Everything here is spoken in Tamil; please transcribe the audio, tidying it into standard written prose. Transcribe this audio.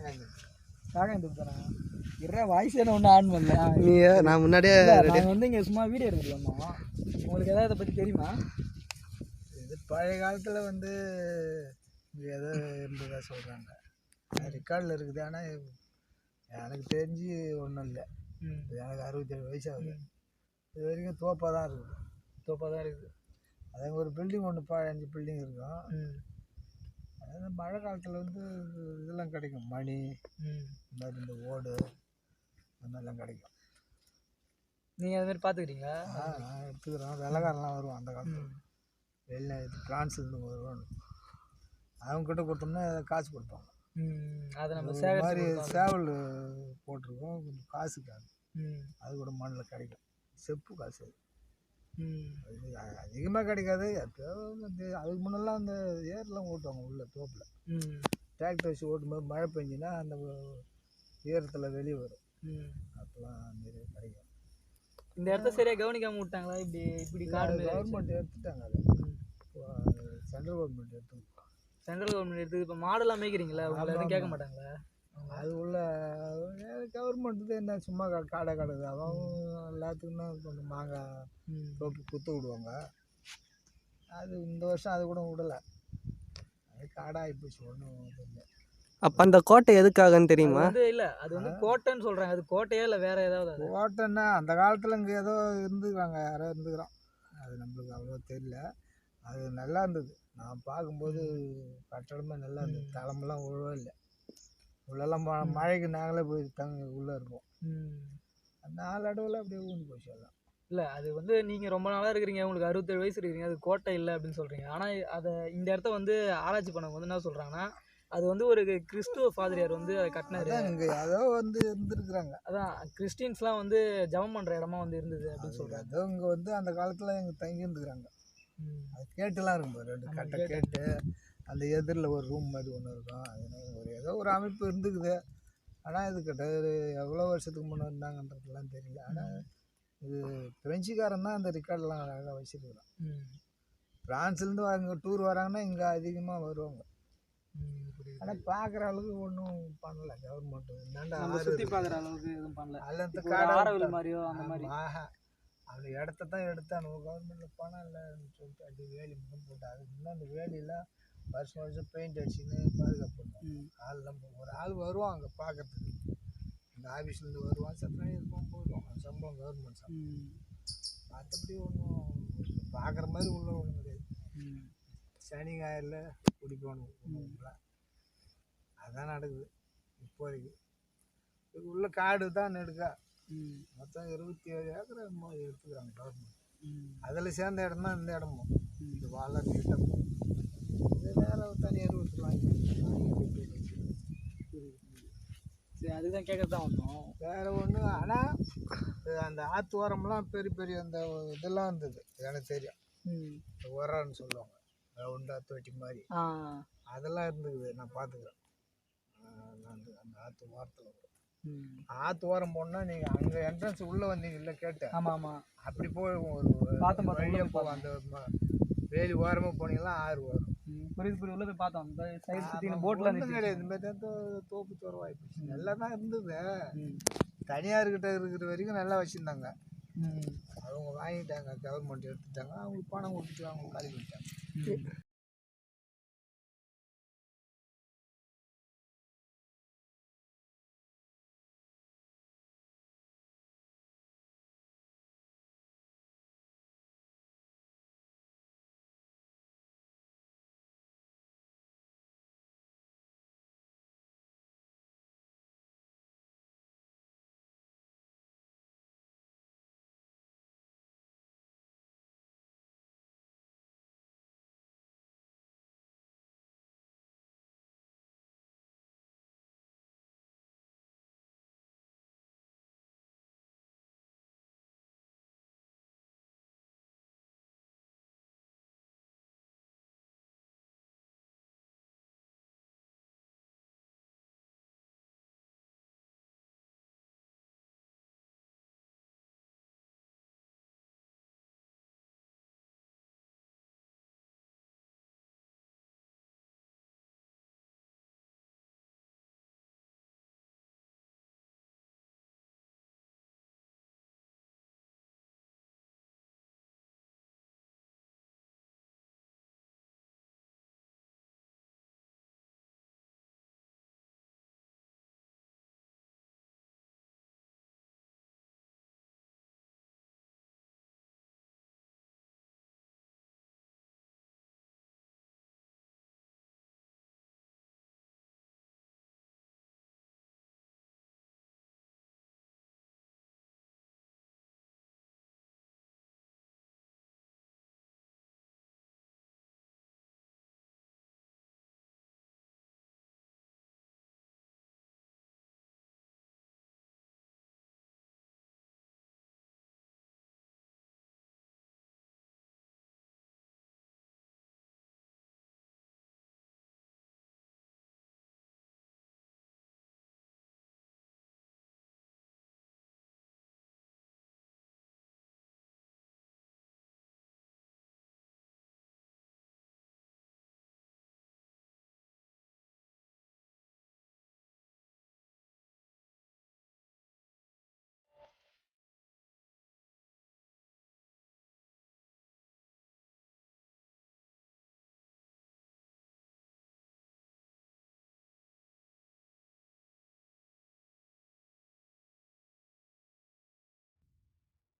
காக்காய் தானே இருற வாய்ஸ் என்ன ஒன்று ஆன் பண்ணல நீ நான் முன்னாடியே நாங்கள் வந்து இங்கே சும்மா வீடியோ எடுத்துட்டு வந்தோம். உங்களுக்கு எதாவது இதை பற்றி தெரியுமா? இது பழைய காலத்தில் வந்து ஏதோ இருந்ததா சொல்கிறாங்க, ரெக்கார்டில் இருக்குது. ஆனால் எனக்கு தெரிஞ்சு ஒன்றும் இல்லை. எனக்கு 67 வயசு ஆகுது. இது வரைக்கும் தோப்பாக தான் இருக்குது. அதே ஒரு பில்டிங் ஒன்று 5 பில்டிங் இருக்கும். அதாவது மழை காலத்தில் வந்து இதெல்லாம் கிடைக்கும், மணி இந்த மாதிரி இந்த ஓடு இந்த மாதிரிலாம் கிடைக்கும். நீங்கள் அது மாதிரி பார்த்துக்கிறீங்களா? எடுத்துக்கிறோம். வெள்ளைக்காரெலாம் வருவான் அந்த காலத்தில், வெளில ஃப்ரான்ஸ்லேருந்து வருவான். அவங்கக்கிட்ட கொடுத்தோம்னா காசு கொடுப்பாங்க. அதை நம்ம மாதிரி சேவல் போட்டிருக்கோம், கொஞ்சம் காசுக்காக. அது கூட மண்ணில் கிடைக்கும், செப்பு காசு. அது அதிகமாக கிடைக்காது. எப்போ அதுக்கு முன்னெல்லாம் அந்த ஏர்லாம் ஓட்டுவாங்க உள்ள தோப்பில். டிராக்டர் வச்சு ஓட்டும்போது மழை பெஞ்சுன்னா அந்த ஈரத்தில் வெளியே வரும். அப்போலாம் மாரி கிடைக்கும். இந்த இடத்த சரியாக கவனிக்காமல் விட்டாங்களா? இப்படி காடு கவர்மெண்ட் எடுத்துட்டாங்க. அதை சென்ட்ரல் கவர்மெண்ட் எடுத்து இப்போ மாடெல்லாம் மேய்க்கிறீங்களா? உங்களை எதுவும் கேட்க மாட்டாங்களா? அது உள்ள கவர்மெண்ட்டு என்ன சும்மா காடை கிடக்குது. அவங்க எல்லாத்துக்குன்னா கொஞ்சம் மாங்காய் தோப்பு குத்து விடுவாங்க. அது இந்த வருஷம் அது கூட விடலை, அது காடாகி போச்சு. ஒன்றும் இல்லை. அப்போ அந்த கோட்டை எதுக்காகன்னு தெரியுமா? இல்லை, அது வந்து கோட்டைன்னு சொல்கிறாங்க. அது கோட்டையா இல்லை வேறு ஏதாவது? கோட்டைன்னா அந்த காலத்தில் இங்கே ஏதோ இருந்துக்கிறாங்க, யாரோ இருந்துக்கிறோம். அது நம்மளுக்கு அவ்வளோ தெரியல. அது நல்லா இருந்தது. நான் பார்க்கும்போது கட்டடமே நல்லா இருந்தது. தலைமெல்லாம் உழவே இல்லை. உள்ளெல்லாம் மழைக்கு நாங்களே போய் உள்ளே இருப்போம். அந்த நாளடைவில் அப்படியே ஊந்து போச்சு எல்லாம். இல்லை, அது வந்து நீங்கள் ரொம்ப நாளாக இருக்கிறீங்க, உங்களுக்கு 67 வயசு இருக்கிறீங்க, அது கோட்டை இல்லை அப்படின்னு சொல்கிறீங்க. ஆனால் அதை இந்த இடத்த வந்து ஆராய்ச்சி பண்ணவங்க வந்து என்ன சொல்கிறாங்கன்னா, அது வந்து ஒரு கிறிஸ்துவ ஃபாதரியார் வந்து அதை கட்டினாரு. இங்கே ஏதோ வந்து இருந்துருக்குறாங்க. அதான் கிறிஸ்டின்ஸ்லாம் வந்து ஜபம் பண்ணுற இடமா வந்து இருந்தது அப்படின்னு சொல்கிறாங்க. அதோ இங்கே வந்து அந்த காலத்தில் இங்கே தங்கி இருந்துக்கிறாங்க. அது கேட்டுலாம் இருக்கும், 2 கட்டை கேட்டு. அந்த எதிரில் ஒரு ரூம் மாதிரி ஒன்று இருக்கும். அது ஏதோ ஒரு அமைப்பு இருந்துக்குது. ஆனால் இது கிட்ட எவ்வளோ வருஷத்துக்கு முன்னே இருந்தாங்கன்றதுலாம் தெரியல. ஆனால் இது பிரெஞ்சுக்காரன் தான் அந்த ரெக்கார்டெலாம் அழகாக வச்சுருக்குறான். ஃப்ரான்ஸ்லேருந்து அவங்க டூர் வராங்கன்னா இங்கே அதிகமாக வருவாங்க. ஆனால் பார்க்குற அளவுக்கு ஒன்றும் பண்ணலை கவர்மெண்ட்டு. என்னண்டா சுற்றி பார்க்குற அளவுக்கு எதுவும் பண்ணல. அல்லது ஆரவில் மாதிரியோ அந்த மாதிரி அந்த இடத்த தான் எடுத்தானு கவர்மெண்ட்டில் பணம் இல்லைன்னு சொல்லிட்டு அப்படி வேலி மட்டும் போட்டு. அதுக்கு முன்னே அந்த வேலியெல்லாம் வருஷம் பெயிண்ட் அடிச்சுன்னு பாதுகாப்பு பண்ணுவோம். ஆள்லாம் ஒரு ஆள் வருவான் அங்கே பார்க்கறதுக்கு. இந்த ஆஃபீஸ்லேருந்து வருவான், சத்தம் இருக்கும் போயிடுவோம். அந்த சம்பளம் கவர்மெண்ட் சம்பளம். மற்றபடி ஒன்றும் பார்க்குற மாதிரி உள்ள ஒன்றும் கிடையாது. சனி ஞாயிறில் குடிக்கணும், அதான் நடக்குது இப்போதைக்கு. இது உள்ள காடு தான் நெடுக்கா. மொத்தம் 27 ஏக்கர் எடுத்துக்கிறாங்க கவர்மெண்ட். அதில் சேர்ந்த இடம் தான் இந்த இடமும். இந்த வாழை நீட்டம் இது வேறு தனியார் விட்டுலாம். சரி, அதுதான் கேட்கறது தான் வந்தோம், வேறு ஒன்று. ஆனால் அந்த ஆற்று ஓரம்லாம் பெரிய பெரிய அந்த இதெல்லாம் இருந்தது, எனக்கு தெரியும். இந்த உரன்னு சொல்லுவாங்க, ரவுண்டாக தொட்டி மாதிரி, அதெல்லாம் இருந்துக்குது. நான் பார்த்துக்கிறேன். அந்த ஆற்று ஓரத்தில் ஆற்று ஓரம் போனால் நீங்கள் அங்கே என்ட்ரன்ஸ் உள்ளே வந்தீங்கல்ல கேட்டு. ஆமாம், அப்படி போய் ஒரு வழியாக போவோம். அந்த வேலி ஓரமாக போனீங்கன்னா ஆறு வரும். புரியுது உள்ளே போய் பார்த்தோம். அந்த சைடு சுற்றி போட்டில் கிடையாது. இந்த மாதிரி தான் தோப்பு தோறவாயிடுச்சு. நல்லா தான் இருந்தது. தனியார்கிட்ட இருக்கிற வரைக்கும் நல்லா வச்சுருந்தாங்க. அவங்க வாங்கிட்டாங்க, கவர்மெண்ட் எடுத்துட்டாங்க. அவங்களுக்கு பணம் கொடுத்துட்டு அவங்க காலி பண்ணிட்டாங்க.